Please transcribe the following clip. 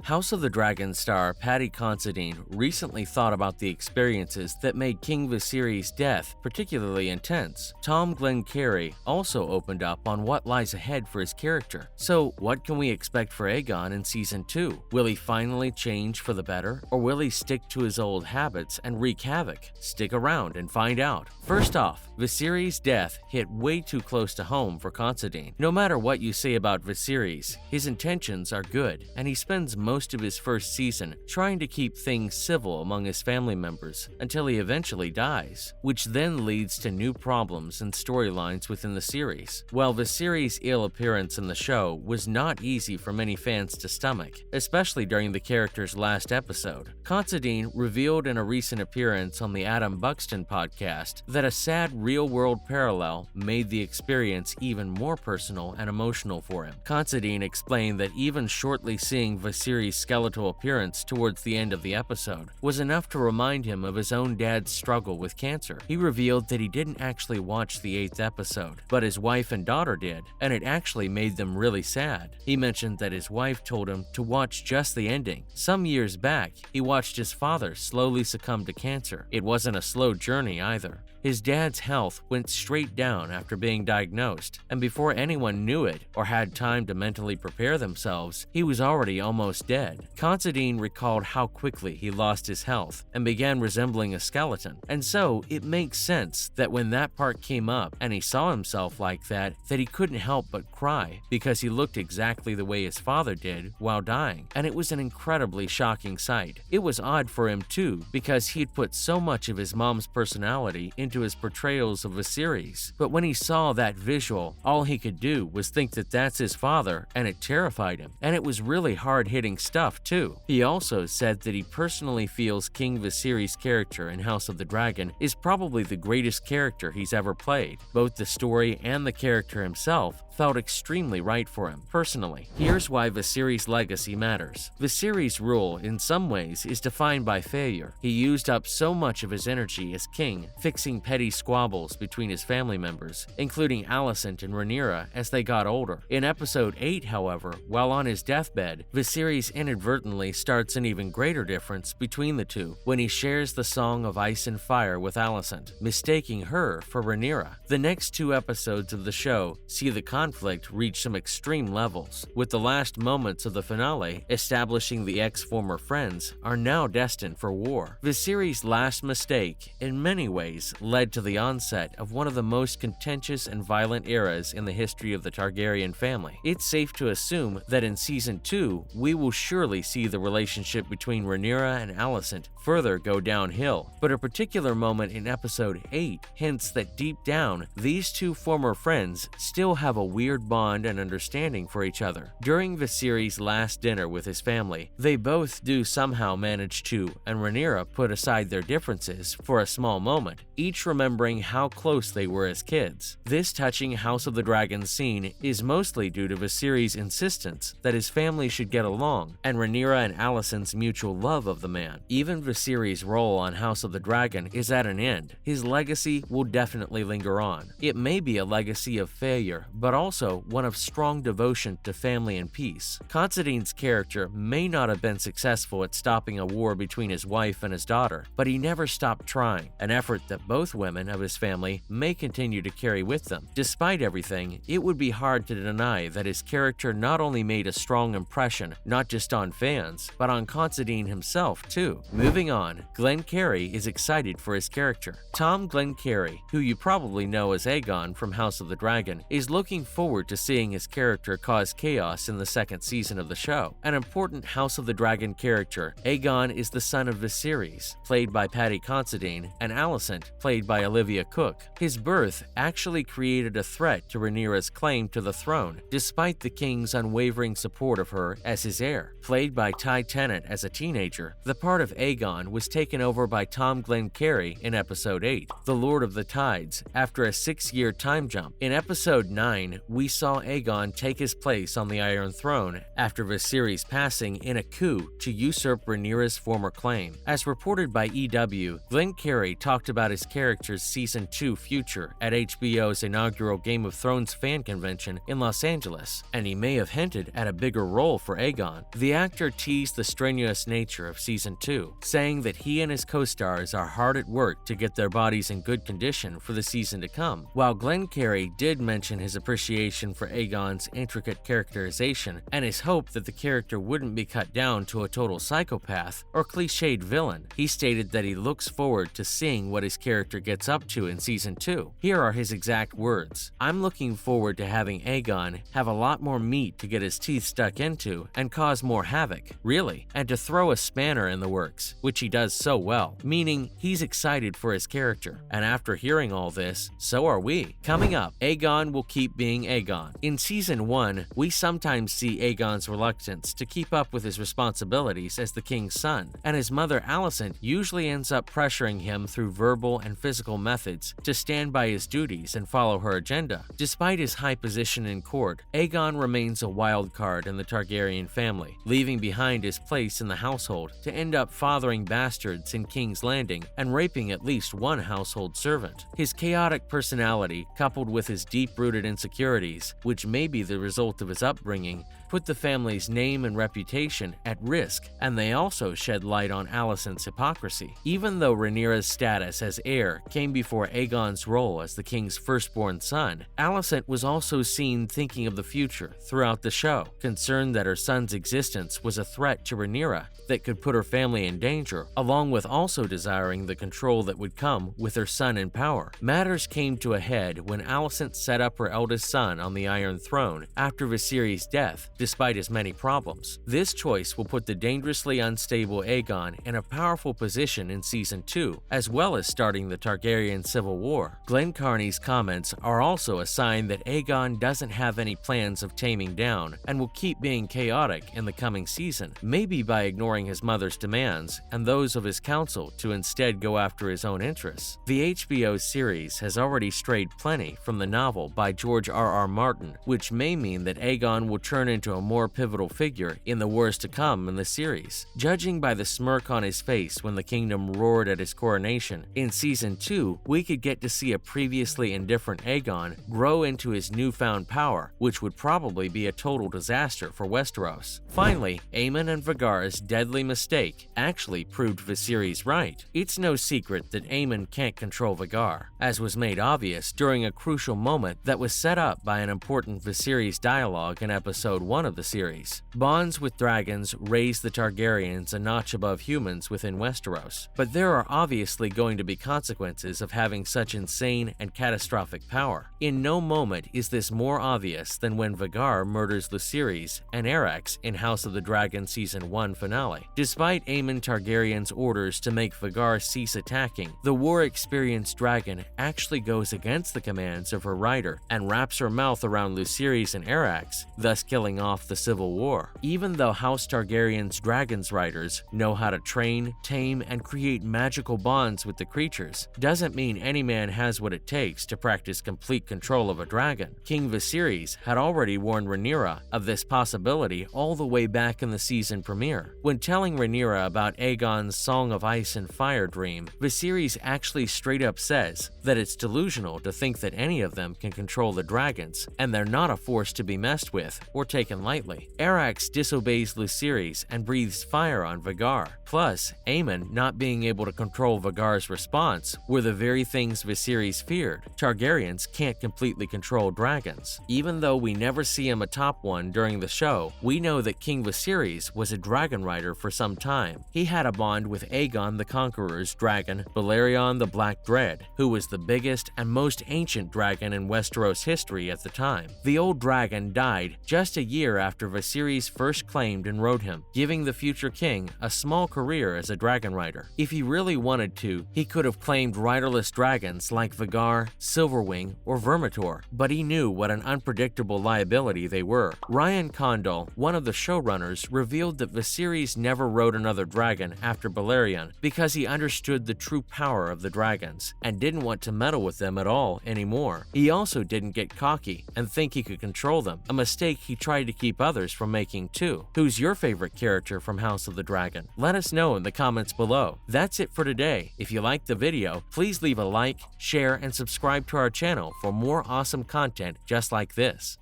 House of the Dragon star Paddy Considine recently thought about the experiences that made King Viserys' death particularly intense. Tom Glencairn also opened up on what lies ahead for his character. So, what can we expect for Aegon in Season 2? Will he finally change for the better, or will he stick to his old habits and wreak havoc? Stick around and find out. First off, Viserys' death hit way too close to home for Considine. No matter what you say about Viserys, his intentions are good, and he spends most of his first season trying to keep things civil among his family members until he eventually dies, which then leads to new problems and storylines within the series. While Viserys' ill appearance in the show was not easy for many fans to stomach, especially during the character's last episode, Considine revealed in a recent appearance on the Adam Buxton podcast that a sad real-world parallel made the experience even more personal and emotional for him. Considine explained that even shortly seeing Viserys' skeletal appearance towards the end of the episode was enough to remind him of his own dad's struggle with cancer. He revealed that he didn't actually watch the 8th episode, but his wife and daughter did, and it actually made them really sad. He mentioned that his wife told him to watch just the ending. Some years back, he watched his father slowly succumb to cancer. It wasn't a slow journey either. His dad's health went straight down after being diagnosed, and before anyone knew it or had time to mentally prepare themselves, he was already almost dead. Considine recalled how quickly he lost his health and began resembling a skeleton, and so it makes sense that when that part came up and he saw himself like that he couldn't help but cry because he looked exactly the way his father did while dying, and it was an incredibly shocking sight. It was odd for him too because he'd put so much of his mom's personality into his portrayals of Viserys, but when he saw that visual, all he could do was think that that's his father, and it terrified him. And it was really hard-hitting stuff too. He also said that he personally feels King Viserys' character in House of the Dragon is probably the greatest character he's ever played. Both the story and the character himself felt extremely right for him, personally. Here's why Viserys' legacy matters. Viserys' rule, in some ways, is defined by failure. He used up so much of his energy as king, fixing petty squabbles between his family members, including Alicent and Rhaenyra as they got older. In Episode 8, however, while on his deathbed, Viserys inadvertently starts an even greater difference between the two when he shares the Song of Ice and Fire with Alicent, mistaking her for Rhaenyra. The next 2 episodes of the show see the conflict reach some extreme levels, with the last moments of the finale establishing the ex-former friends are now destined for war. Viserys' last mistake, in many ways, led to the onset of one of the most contentious and violent eras in the history of the Targaryen family. It's safe to assume that in Season 2, we will surely see the relationship between Rhaenyra and Alicent further go downhill, but a particular moment in Episode 8 hints that deep down, these two former friends still have a weird bond and understanding for each other. During Viserys' last dinner with his family, they both do somehow manage to, and Rhaenyra put aside their differences for a small moment, each remembering how close they were as kids. This touching House of the Dragon scene is mostly due to Viserys' insistence that his family should get along, and Rhaenyra and Alicent's mutual love of the man. Even Viserys' role on House of the Dragon is at an end. His legacy will definitely linger on. It may be a legacy of failure, but also one of strong devotion to family and peace. Considine's character may not have been successful at stopping a war between his wife and his daughter, but he never stopped trying, an effort that both women of his family may continue to carry with them. Despite everything, it would be hard to deny that his character not only made a strong impression, not just on fans, but on Considine himself too. Moving on, Glencairn is excited for his character. Tom Glencairn, who you probably know as Aegon from House of the Dragon, is looking forward to seeing his character cause chaos in the 2nd season of the show. An important House of the Dragon character, Aegon is the son of Viserys, played by Paddy Considine, and Alicent, played by Olivia Cooke. His birth actually created a threat to Rhaenyra's claim to the throne, despite the king's unwavering support of her as his heir. Played by Ty Tennant as a teenager, the part of Aegon was taken over by Tom Glencairn in Episode 8, The Lord of the Tides, after a 6-year time jump. In Episode 9, scene, we saw Aegon take his place on the Iron Throne after Viserys' passing in a coup to usurp Rhaenyra's former claim. As reported by EW, Glenn Carey talked about his character's Season 2 future at HBO's inaugural Game of Thrones fan convention in Los Angeles, and he may have hinted at a bigger role for Aegon. The actor teased the strenuous nature of Season 2, saying that he and his co-stars are hard at work to get their bodies in good condition for the season to come. While Glenn Carey did mention his appreciation for Aegon's intricate characterization and his hope that the character wouldn't be cut down to a total psychopath or cliched villain, he stated that he looks forward to seeing what his character gets up to in Season 2. Here are his exact words: "I'm looking forward to having Aegon have a lot more meat to get his teeth stuck into and cause more havoc, really, and to throw a spanner in the works, which he does so well," meaning he's excited for his character. And after hearing all this, so are we. Coming up, Aegon will keep being Aegon. In Season 1, we sometimes see Aegon's reluctance to keep up with his responsibilities as the king's son, and his mother Alicent usually ends up pressuring him through verbal and physical methods to stand by his duties and follow her agenda. Despite his high position in court, Aegon remains a wild card in the Targaryen family, leaving behind his place in the household to end up fathering bastards in King's Landing and raping at least one household servant. His chaotic personality, coupled with his deep-rooted insecurities, which may be the result of his upbringing, put the family's name and reputation at risk, and they also shed light on Alicent's hypocrisy. Even though Rhaenyra's status as heir came before Aegon's role as the king's firstborn son, Alicent was also seen thinking of the future throughout the show, concerned that her son's existence was a threat to Rhaenyra that could put her family in danger, along with also desiring the control that would come with her son in power. Matters came to a head when Alicent set up her eldest son on the Iron Throne after Viserys' death, despite his many problems. This choice will put the dangerously unstable Aegon in a powerful position in Season 2, as well as starting the Targaryen Civil War. Glenn Carney's comments are also a sign that Aegon doesn't have any plans of taming down and will keep being chaotic in the coming season, maybe by ignoring his mother's demands and those of his council to instead go after his own interests. The HBO series has already strayed plenty from the novel by George R.R. Martin, which may mean that Aegon will turn into a more pivotal figure in the wars to come in the series. Judging by the smirk on his face when the kingdom roared at his coronation, in Season 2, we could get to see a previously indifferent Aegon grow into his newfound power, which would probably be a total disaster for Westeros. Finally, Aemon and Vhagar's deadly mistake actually proved Viserys right. It's no secret that Aemon can't control Vhagar, as was made obvious during a crucial moment that was set up by an important Viserys dialogue in Episode 1 of the series. Bonds with dragons raise the Targaryens a notch above humans within Westeros, but there are obviously going to be consequences of having such insane and catastrophic power. In no moment is this more obvious than when Vhagar murders Viserys and Arrax in House of the Dragon Season 1 finale. Despite Aemon Targaryen's orders to make Vhagar cease attacking, the war-experienced dragon actually goes against the commands of her rider and wraps her mouth around Viserys and Arrax, thus killing off the Civil War. Even though House Targaryen's dragon's riders know how to train, tame, and create magical bonds with the creatures, doesn't mean any man has what it takes to practice complete control of a dragon. King Viserys had already warned Rhaenyra of this possibility all the way back in the season premiere. When telling Rhaenyra about Aegon's Song of Ice and Fire dream, Viserys actually straight up says that it's delusional to think that any of them can control the dragons, and they're not a force to be messed with or taken lightly. Arrax disobeys Viserys and breathes fire on Vhagar. Plus, Aemon not being able to control Vhagar's response were the very things Viserys feared. Targaryens can't completely control dragons. Even though we never see him atop one during the show, we know that King Viserys was a dragon rider for some time. He had a bond with Aegon the Conqueror's dragon, Balerion the Black Dread, who was the biggest and most ancient dragon in Westeros history at the time. The old dragon died just a year year after Viserys first claimed and rode him, giving the future king a small career as a dragon rider. If he really wanted to, he could have claimed riderless dragons like Vhagar, Silverwing, or Vermithor, but he knew what an unpredictable liability they were. Ryan Condal, one of the showrunners, revealed that Viserys never rode another dragon after Balerion because he understood the true power of the dragons and didn't want to meddle with them at all anymore. He also didn't get cocky and think he could control them, a mistake he tried to keep others from making too. Who's your favorite character from House of the Dragon? Let us know in the comments below. That's it for today. If you liked the video, please leave a like, share, and subscribe to our channel for more awesome content just like this.